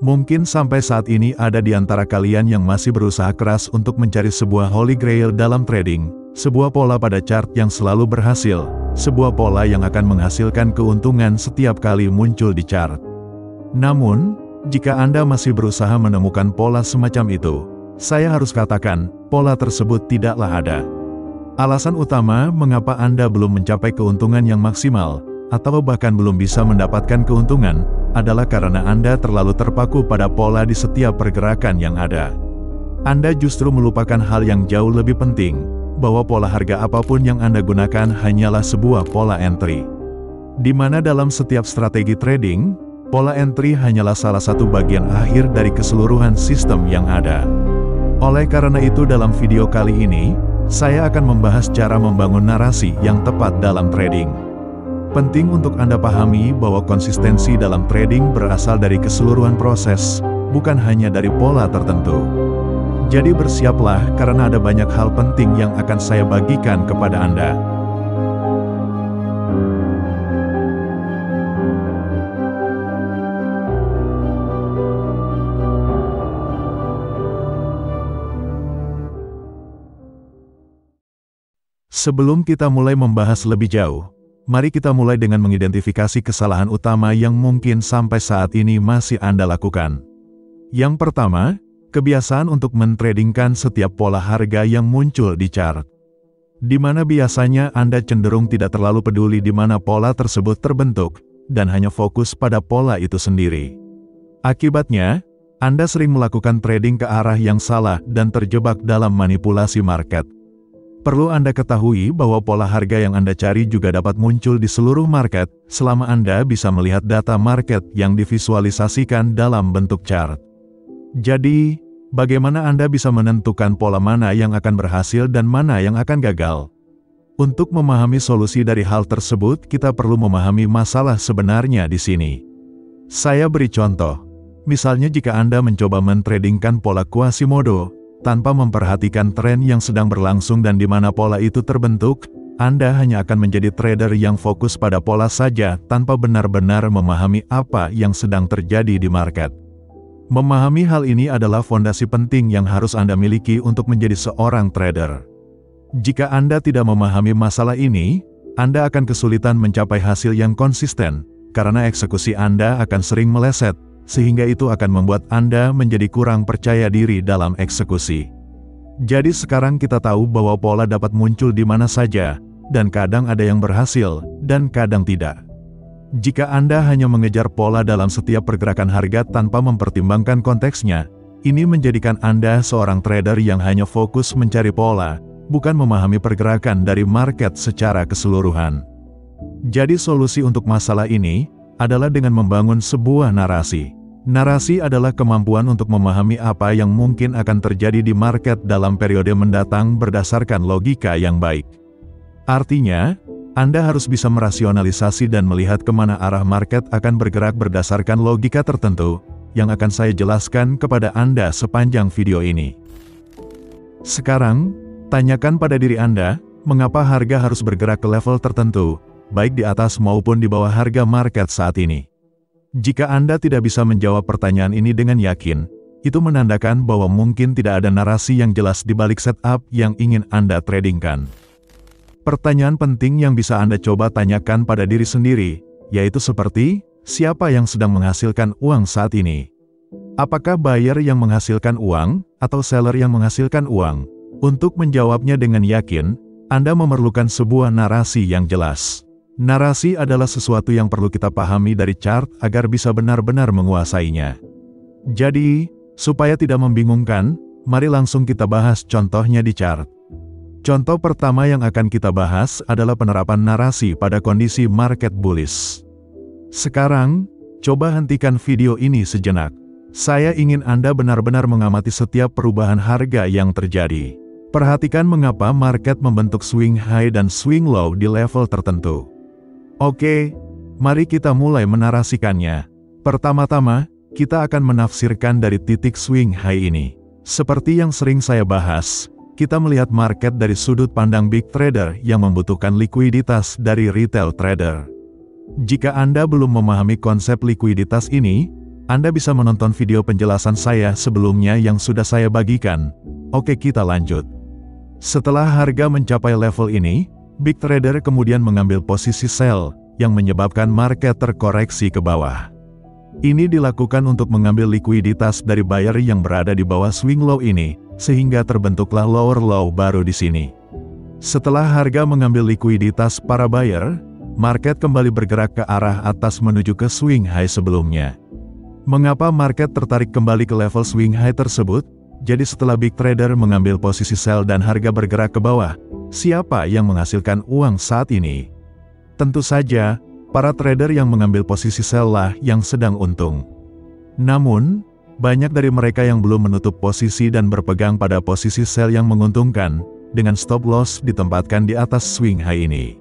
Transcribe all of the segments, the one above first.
Mungkin sampai saat ini ada di antara kalian yang masih berusaha keras untuk mencari sebuah holy grail dalam trading, sebuah pola pada chart yang selalu berhasil, sebuah pola yang akan menghasilkan keuntungan setiap kali muncul di chart. Namun, jika Anda masih berusaha menemukan pola semacam itu, saya harus katakan, pola tersebut tidaklah ada. Alasan utama mengapa Anda belum mencapai keuntungan yang maksimal, atau bahkan belum bisa mendapatkan keuntungan, adalah karena Anda terlalu terpaku pada pola di setiap pergerakan yang ada. Anda justru melupakan hal yang jauh lebih penting, bahwa pola harga apapun yang Anda gunakan hanyalah sebuah pola entry. Di mana dalam setiap strategi trading, pola entry hanyalah salah satu bagian akhir dari keseluruhan sistem yang ada. Oleh karena itu dalam video kali ini, saya akan membahas cara membangun narasi yang tepat dalam trading. Penting untuk Anda pahami bahwa konsistensi dalam trading berasal dari keseluruhan proses, bukan hanya dari pola tertentu. Jadi bersiaplah karena ada banyak hal penting yang akan saya bagikan kepada Anda. Sebelum kita mulai membahas lebih jauh, mari kita mulai dengan mengidentifikasi kesalahan utama yang mungkin sampai saat ini masih Anda lakukan. Yang pertama, kebiasaan untuk mentradingkan setiap pola harga yang muncul di chart. Di mana biasanya Anda cenderung tidak terlalu peduli di mana pola tersebut terbentuk, dan hanya fokus pada pola itu sendiri. Akibatnya, Anda sering melakukan trading ke arah yang salah dan terjebak dalam manipulasi market. Perlu Anda ketahui bahwa pola harga yang Anda cari juga dapat muncul di seluruh market, selama Anda bisa melihat data market yang divisualisasikan dalam bentuk chart. Jadi, bagaimana Anda bisa menentukan pola mana yang akan berhasil dan mana yang akan gagal? Untuk memahami solusi dari hal tersebut, kita perlu memahami masalah sebenarnya di sini. Saya beri contoh. Misalnya jika Anda mencoba mentradingkan pola Quasimodo, tanpa memperhatikan tren yang sedang berlangsung dan di mana pola itu terbentuk, Anda hanya akan menjadi trader yang fokus pada pola saja tanpa benar-benar memahami apa yang sedang terjadi di market. Memahami hal ini adalah fondasi penting yang harus Anda miliki untuk menjadi seorang trader. Jika Anda tidak memahami masalah ini, Anda akan kesulitan mencapai hasil yang konsisten, karena eksekusi Anda akan sering meleset, sehingga itu akan membuat Anda menjadi kurang percaya diri dalam eksekusi. Jadi sekarang kita tahu bahwa pola dapat muncul di mana saja, dan kadang ada yang berhasil, dan kadang tidak. Jika Anda hanya mengejar pola dalam setiap pergerakan harga tanpa mempertimbangkan konteksnya, ini menjadikan Anda seorang trader yang hanya fokus mencari pola, bukan memahami pergerakan dari market secara keseluruhan. Jadi solusi untuk masalah ini adalah dengan membangun sebuah narasi. Narasi adalah kemampuan untuk memahami apa yang mungkin akan terjadi di market dalam periode mendatang berdasarkan logika yang baik. Artinya, Anda harus bisa merasionalisasi dan melihat kemana arah market akan bergerak berdasarkan logika tertentu, yang akan saya jelaskan kepada Anda sepanjang video ini. Sekarang, tanyakan pada diri Anda, mengapa harga harus bergerak ke level tertentu, baik di atas maupun di bawah harga market saat ini. Jika Anda tidak bisa menjawab pertanyaan ini dengan yakin, itu menandakan bahwa mungkin tidak ada narasi yang jelas di balik setup yang ingin Anda tradingkan. Pertanyaan penting yang bisa Anda coba tanyakan pada diri sendiri, yaitu seperti, siapa yang sedang menghasilkan uang saat ini? Apakah buyer yang menghasilkan uang, atau seller yang menghasilkan uang? Untuk menjawabnya dengan yakin, Anda memerlukan sebuah narasi yang jelas. Narasi adalah sesuatu yang perlu kita pahami dari chart agar bisa benar-benar menguasainya. Jadi, supaya tidak membingungkan, mari langsung kita bahas contohnya di chart. Contoh pertama yang akan kita bahas adalah penerapan narasi pada kondisi market bullish. Sekarang, coba hentikan video ini sejenak. Saya ingin Anda benar-benar mengamati setiap perubahan harga yang terjadi. Perhatikan mengapa market membentuk swing high dan swing low di level tertentu. Oke, mari kita mulai menarasikannya. Pertama-tama, kita akan menafsirkan dari titik swing high ini. Seperti yang sering saya bahas, kita melihat market dari sudut pandang big trader yang membutuhkan likuiditas dari retail trader. Jika Anda belum memahami konsep likuiditas ini, Anda bisa menonton video penjelasan saya sebelumnya yang sudah saya bagikan. Oke, kita lanjut. Setelah harga mencapai level ini, big trader kemudian mengambil posisi sell, yang menyebabkan market terkoreksi ke bawah. Ini dilakukan untuk mengambil likuiditas dari buyer yang berada di bawah swing low ini, sehingga terbentuklah lower low baru di sini. Setelah harga mengambil likuiditas para buyer, market kembali bergerak ke arah atas menuju ke swing high sebelumnya. Mengapa market tertarik kembali ke level swing high tersebut? Jadi setelah big trader mengambil posisi sell dan harga bergerak ke bawah, siapa yang menghasilkan uang saat ini? Tentu saja, para trader yang mengambil posisi sell lah yang sedang untung. Namun, banyak dari mereka yang belum menutup posisi dan berpegang pada posisi sell yang menguntungkan, dengan stop loss ditempatkan di atas swing high ini.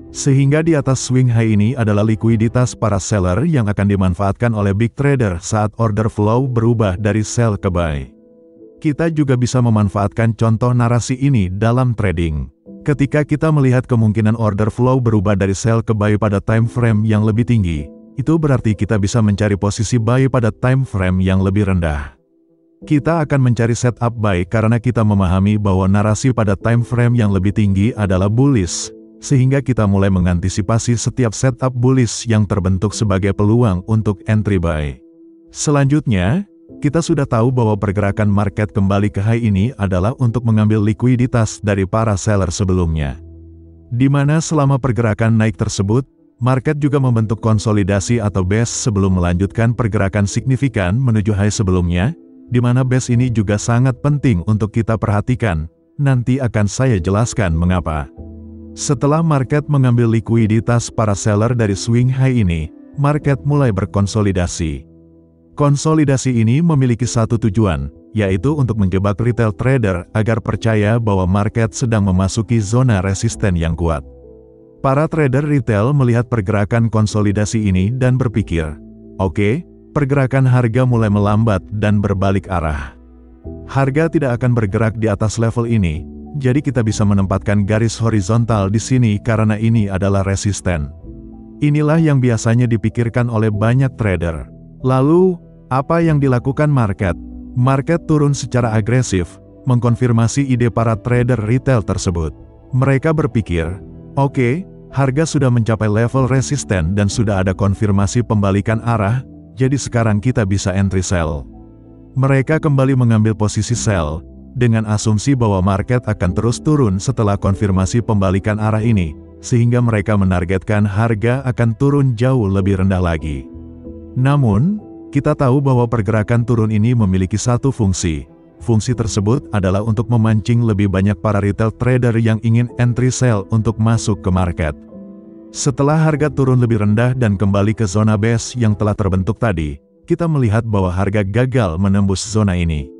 Sehingga di atas swing high ini adalah likuiditas para seller yang akan dimanfaatkan oleh big trader saat order flow berubah dari sell ke buy. Kita juga bisa memanfaatkan contoh narasi ini dalam trading. Ketika kita melihat kemungkinan order flow berubah dari sell ke buy pada time frame yang lebih tinggi, itu berarti kita bisa mencari posisi buy pada time frame yang lebih rendah. Kita akan mencari setup buy karena kita memahami bahwa narasi pada time frame yang lebih tinggi adalah bullish, sehingga kita mulai mengantisipasi setiap setup bullish yang terbentuk sebagai peluang untuk entry buy. Selanjutnya, kita sudah tahu bahwa pergerakan market kembali ke high ini adalah untuk mengambil likuiditas dari para seller sebelumnya. Di mana selama pergerakan naik tersebut, market juga membentuk konsolidasi atau base sebelum melanjutkan pergerakan signifikan menuju high sebelumnya, di mana base ini juga sangat penting untuk kita perhatikan. Nanti akan saya jelaskan mengapa. Setelah market mengambil likuiditas para seller dari swing high ini, market mulai berkonsolidasi. Konsolidasi ini memiliki satu tujuan, yaitu untuk menjebak retail trader agar percaya bahwa market sedang memasuki zona resisten yang kuat. Para trader retail melihat pergerakan konsolidasi ini dan berpikir, oke, pergerakan harga mulai melambat dan berbalik arah. Harga tidak akan bergerak di atas level ini, jadi kita bisa menempatkan garis horizontal di sini karena ini adalah resisten. Inilah yang biasanya dipikirkan oleh banyak trader. Lalu, apa yang dilakukan market? Market turun secara agresif, mengkonfirmasi ide para trader retail tersebut. Mereka berpikir, oke, harga sudah mencapai level resisten dan sudah ada konfirmasi pembalikan arah, jadi sekarang kita bisa entry sell. Mereka kembali mengambil posisi sell, dengan asumsi bahwa market akan terus turun setelah konfirmasi pembalikan arah ini, sehingga mereka menargetkan harga akan turun jauh lebih rendah lagi. Namun, kita tahu bahwa pergerakan turun ini memiliki satu fungsi. Fungsi tersebut adalah untuk memancing lebih banyak para retail trader yang ingin entry sell untuk masuk ke market. Setelah harga turun lebih rendah dan kembali ke zona base yang telah terbentuk tadi, kita melihat bahwa harga gagal menembus zona ini.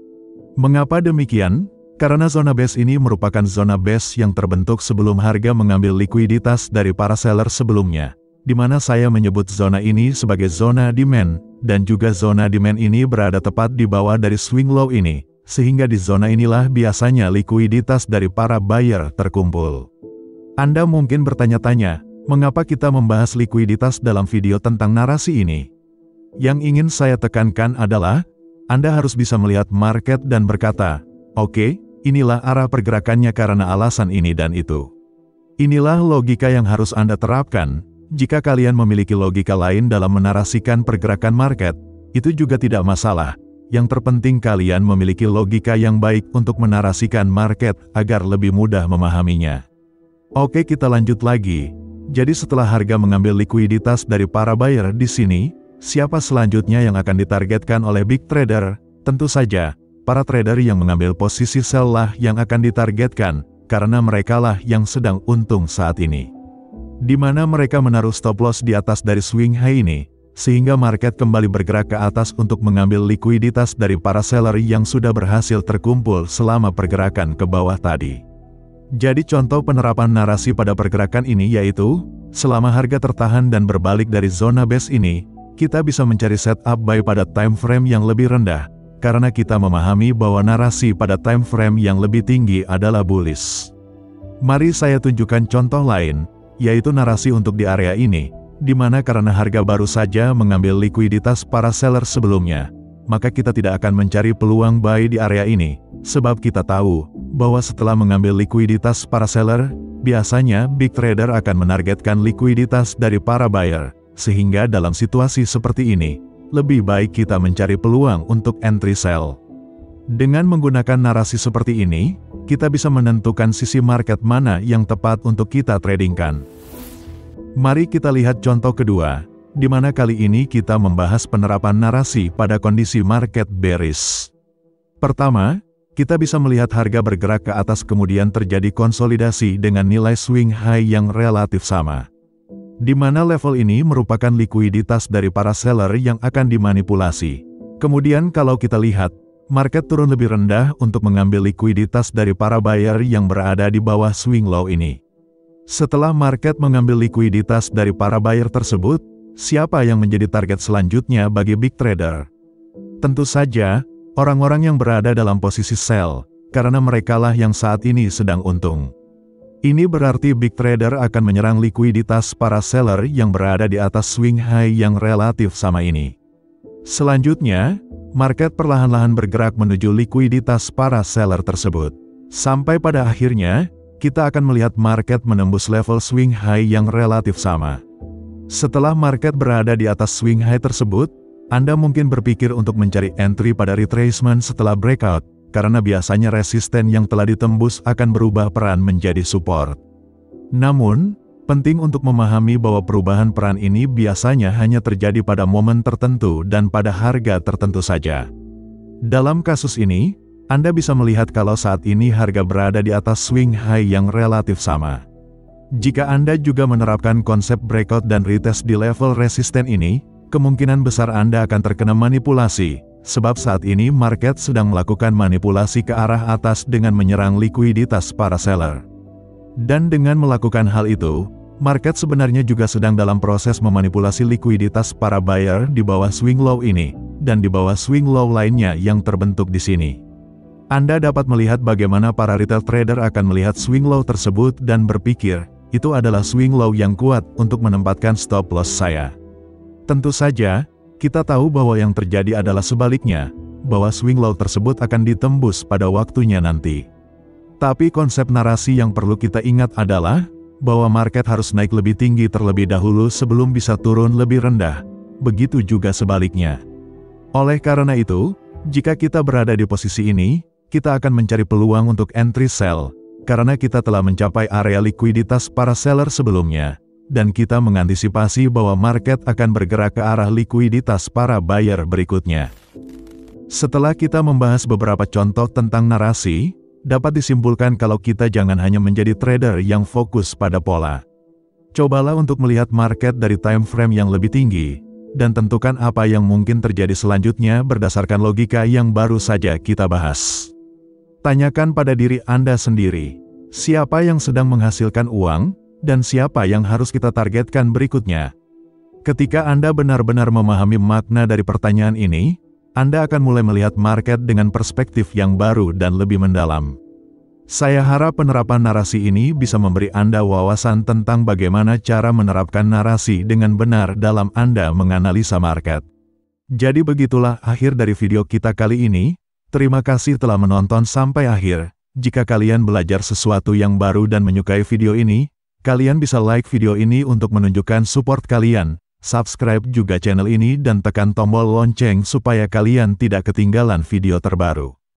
Mengapa demikian? Karena zona base ini merupakan zona base yang terbentuk sebelum harga mengambil likuiditas dari para seller sebelumnya, di mana saya menyebut zona ini sebagai zona demand, dan juga zona demand ini berada tepat di bawah dari swing low ini, sehingga di zona inilah biasanya likuiditas dari para buyer terkumpul. Anda mungkin bertanya-tanya, mengapa kita membahas likuiditas dalam video tentang narasi ini? Yang ingin saya tekankan adalah, Anda harus bisa melihat market dan berkata, oke, inilah arah pergerakannya karena alasan ini dan itu. Inilah logika yang harus Anda terapkan. Jika kalian memiliki logika lain dalam menarasikan pergerakan market, itu juga tidak masalah. Yang terpenting kalian memiliki logika yang baik untuk menarasikan market agar lebih mudah memahaminya. Oke, kita lanjut lagi. Jadi setelah harga mengambil likuiditas dari para buyer di sini, siapa selanjutnya yang akan ditargetkan oleh big trader? Tentu saja, para trader yang mengambil posisi sell lah yang akan ditargetkan, karena merekalah yang sedang untung saat ini. Di mana mereka menaruh stop loss di atas dari swing high ini, sehingga market kembali bergerak ke atas untuk mengambil likuiditas dari para seller yang sudah berhasil terkumpul selama pergerakan ke bawah tadi. Jadi contoh penerapan narasi pada pergerakan ini yaitu, selama harga tertahan dan berbalik dari zona base ini, kita bisa mencari setup buy pada time frame yang lebih rendah, karena kita memahami bahwa narasi pada time frame yang lebih tinggi adalah bullish. Mari saya tunjukkan contoh lain, yaitu narasi untuk di area ini, di mana karena harga baru saja mengambil likuiditas para seller sebelumnya, maka kita tidak akan mencari peluang buy di area ini, sebab kita tahu bahwa setelah mengambil likuiditas para seller, biasanya big trader akan menargetkan likuiditas dari para buyer, sehingga dalam situasi seperti ini, lebih baik kita mencari peluang untuk entry sell. Dengan menggunakan narasi seperti ini, kita bisa menentukan sisi market mana yang tepat untuk kita tradingkan. Mari kita lihat contoh kedua, di mana kali ini kita membahas penerapan narasi pada kondisi market bearish. Pertama, kita bisa melihat harga bergerak ke atas kemudian terjadi konsolidasi dengan nilai swing high yang relatif sama. Di mana level ini merupakan likuiditas dari para seller yang akan dimanipulasi. Kemudian kalau kita lihat, market turun lebih rendah untuk mengambil likuiditas dari para buyer yang berada di bawah swing low ini. Setelah market mengambil likuiditas dari para buyer tersebut, siapa yang menjadi target selanjutnya bagi big trader? Tentu saja, orang-orang yang berada dalam posisi sell, karena merekalah yang saat ini sedang untung. Ini berarti big trader akan menyerang likuiditas para seller yang berada di atas swing high yang relatif sama ini. Selanjutnya, market perlahan-lahan bergerak menuju likuiditas para seller tersebut. Sampai pada akhirnya, kita akan melihat market menembus level swing high yang relatif sama. Setelah market berada di atas swing high tersebut, Anda mungkin berpikir untuk mencari entry pada retracement setelah breakout, karena biasanya resisten yang telah ditembus akan berubah peran menjadi support. Namun, penting untuk memahami bahwa perubahan peran ini biasanya hanya terjadi pada momen tertentu dan pada harga tertentu saja. Dalam kasus ini, Anda bisa melihat kalau saat ini harga berada di atas swing high yang relatif sama. Jika Anda juga menerapkan konsep breakout dan retest di level resisten ini, kemungkinan besar Anda akan terkena manipulasi, sebab saat ini market sedang melakukan manipulasi ke arah atas dengan menyerang likuiditas para seller. Dan dengan melakukan hal itu, market sebenarnya juga sedang dalam proses memanipulasi likuiditas para buyer di bawah swing low ini, dan di bawah swing low lainnya yang terbentuk di sini. Anda dapat melihat bagaimana para retail trader akan melihat swing low tersebut dan berpikir, itu adalah swing low yang kuat untuk menempatkan stop loss saya. Tentu saja, kita tahu bahwa yang terjadi adalah sebaliknya, bahwa swing low tersebut akan ditembus pada waktunya nanti. Tapi konsep narasi yang perlu kita ingat adalah, bahwa market harus naik lebih tinggi terlebih dahulu sebelum bisa turun lebih rendah, begitu juga sebaliknya. Oleh karena itu, jika kita berada di posisi ini, kita akan mencari peluang untuk entry sell, karena kita telah mencapai area likuiditas para seller sebelumnya, dan kita mengantisipasi bahwa market akan bergerak ke arah likuiditas para buyer berikutnya. Setelah kita membahas beberapa contoh tentang narasi, dapat disimpulkan kalau kita jangan hanya menjadi trader yang fokus pada pola. Cobalah untuk melihat market dari time frame yang lebih tinggi, dan tentukan apa yang mungkin terjadi selanjutnya berdasarkan logika yang baru saja kita bahas. Tanyakan pada diri Anda sendiri, siapa yang sedang menghasilkan uang, dan siapa yang harus kita targetkan berikutnya. Ketika Anda benar-benar memahami makna dari pertanyaan ini, Anda akan mulai melihat market dengan perspektif yang baru dan lebih mendalam. Saya harap penerapan narasi ini bisa memberi Anda wawasan tentang bagaimana cara menerapkan narasi dengan benar dalam Anda menganalisa market. Jadi begitulah akhir dari video kita kali ini. Terima kasih telah menonton sampai akhir. Jika kalian belajar sesuatu yang baru dan menyukai video ini, kalian bisa like video ini untuk menunjukkan support kalian, subscribe juga channel ini dan tekan tombol lonceng supaya kalian tidak ketinggalan video terbaru.